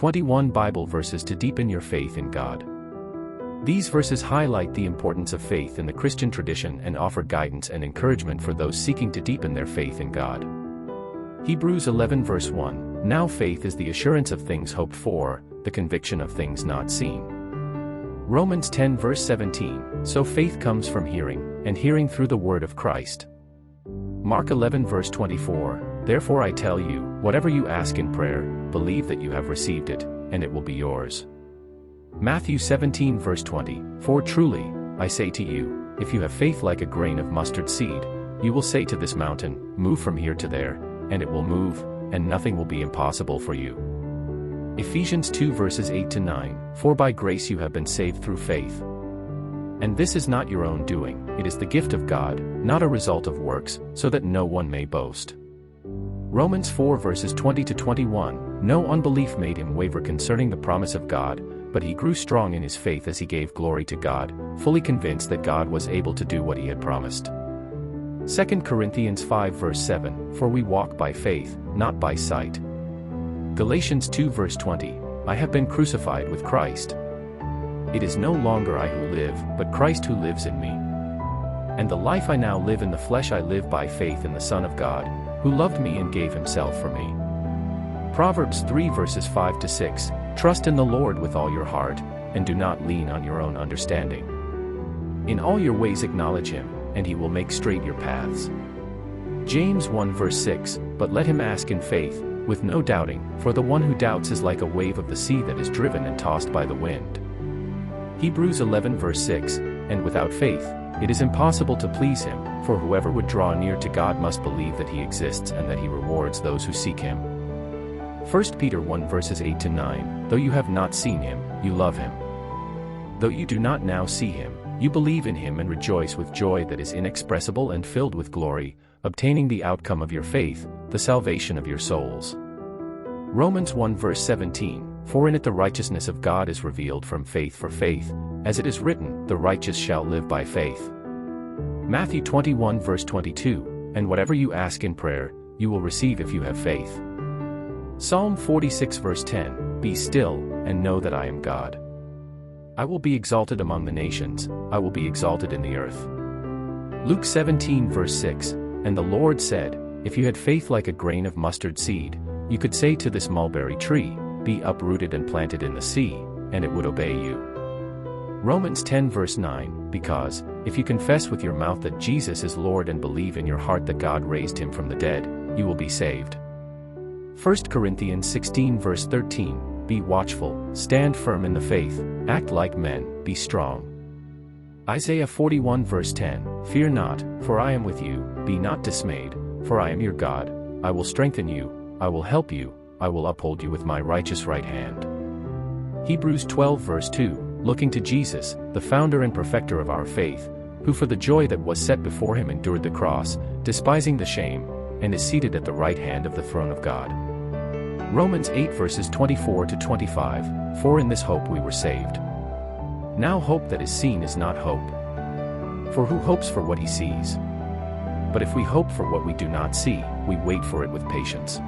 21 Bible verses to deepen your faith in God. These verses highlight the importance of faith in the Christian tradition and offer guidance and encouragement for those seeking to deepen their faith in God. Hebrews 11 verse 1, Now faith is the assurance of things hoped for, the conviction of things not seen. Romans 10 verse 17, So faith comes from hearing, and hearing through the word of Christ. Mark 11 verse 24, Therefore I tell you, whatever you ask in prayer, believe that you have received it, and it will be yours. Matthew 17 verse 20, For truly, I say to you, if you have faith like a grain of mustard seed, you will say to this mountain, Move from here to there, and it will move, and nothing will be impossible for you. Ephesians 2 verses 8 to 9, For by grace you have been saved through faith. And this is not your own doing, it is the gift of God, not a result of works, so that no one may boast. Romans 4 verses 20 to 21, No unbelief made him waver concerning the promise of God, but he grew strong in his faith as he gave glory to God, fully convinced that God was able to do what he had promised. 2 Corinthians 5 verse 7, For we walk by faith, not by sight. Galatians 2 verse 20, I have been crucified with Christ. It is no longer I who live, but Christ who lives in me. And the life I now live in the flesh I live by faith in the Son of God, who loved me and gave himself for me. Proverbs 3 verses 5 to 6, Trust in the Lord with all your heart, and do not lean on your own understanding. In all your ways acknowledge him, and he will make straight your paths. James 1 verse 6, But let him ask in faith, with no doubting, for the one who doubts is like a wave of the sea that is driven and tossed by the wind. Hebrews 11 verse 6, And without faith, it is impossible to please him, for whoever would draw near to God must believe that he exists and that he rewards those who seek him. 1 Peter 1 verses 8 to 9, Though you have not seen him, you love him. Though you do not now see him, you believe in him and rejoice with joy that is inexpressible and filled with glory, obtaining the outcome of your faith, the salvation of your souls. Romans 1 verse 17, For in it the righteousness of God is revealed from faith for faith, as it is written, The righteous shall live by faith. Matthew 21 verse 22, And whatever you ask in prayer, you will receive if you have faith. Psalm 46 verse 10, Be still, and know that I am God. I will be exalted among the nations, I will be exalted in the earth. Luke 17 verse 6, And the Lord said, If you had faith like a grain of mustard seed, you could say to this mulberry tree, Be uprooted and planted in the sea, and it would obey you. Romans 10 verse 9, Because, if you confess with your mouth that Jesus is Lord and believe in your heart that God raised him from the dead, you will be saved. 1 Corinthians 16 verse 13, Be watchful, stand firm in the faith, act like men, be strong. Isaiah 41 verse 10, Fear not, for I am with you, be not dismayed, for I am your God, I will strengthen you, I will help you, I will uphold you with my righteous right hand. Hebrews 12 verse 2, Looking to Jesus, the founder and perfecter of our faith, who for the joy that was set before him endured the cross, despising the shame, and is seated at the right hand of the throne of God. Romans 8 verses 24 to 25, For in this hope we were saved. Now hope that is seen is not hope. For who hopes for what he sees? But if we hope for what we do not see, we wait for it with patience.